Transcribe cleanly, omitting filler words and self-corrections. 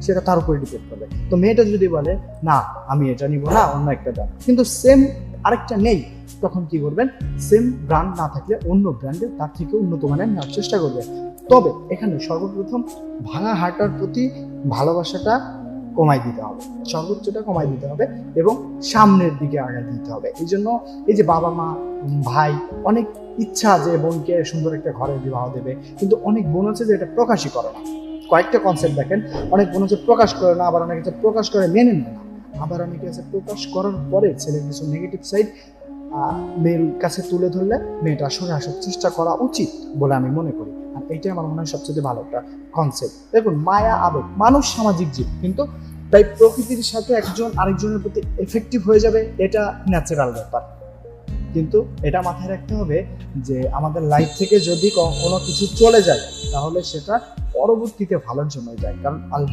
সেটা তার উপরে ডিপেন্ড করবে। তো মেয়েটা যদি বলে না আমি এটা নিব না, অন্য একটা দাম, কিন্তু সেম আরেকটা নেই, তখন কি করবেন? সেম ব্র্যান্ড না থাকলে অন্য ব্র্যান্ডের তার থেকে উন্নত মানের নেওয়ার চেষ্টা করবে। তবে এখানে সর্বপ্রথম ভাঙা হাঁটার প্রতি ভালোবাসাটা কমাই দিতে হবে, সর্বোচ্চটা কমাই দিতে হবে এবং সামনের দিকে আগায় দিতে হবে। এই জন্য এই যে বাবা মা ভাই অনেক ইচ্ছা যে বোনকে সুন্দর একটা ঘরে বিবাহ দেবে, কিন্তু অনেক বোন আছে যে এটা প্রকাশই করে না। কয়েকটা কনসেপ্ট দেখেন, অনেক বোন আছে প্রকাশ করে না, আবার অনেক আছে প্রকাশ করে মেনে নেয় না, আবার অনেকে আছে প্রকাশ করার পরে ছেলের কিছু নেগেটিভ সাইড মেয়ের কাছে তুলে ধরলে মেয়েটা সরে আসার চেষ্টা করা উচিত বলে আমি মনে করি। আর এইটাই আমার মনে হয় সবচেয়ে ভালো একটা কনসেপ্ট। দেখুন, মায়া আবেগ, মানুষ সামাজিক জীব, কিন্তু তাই প্রকৃতির সাথে একজন আরেকজনের প্রতি এফেক্টিভ হয়ে যাবে এটা ন্যাচারাল ব্যাপার। কিন্তু এটা মাথায় রাখতে হবে যে আমাদের লাইফ থেকে যদি কোনো কিছু চলে যায় তাহলে সেটা পরবর্তীতে ভালোর জন্যই যায়, কারণ আল্লাহ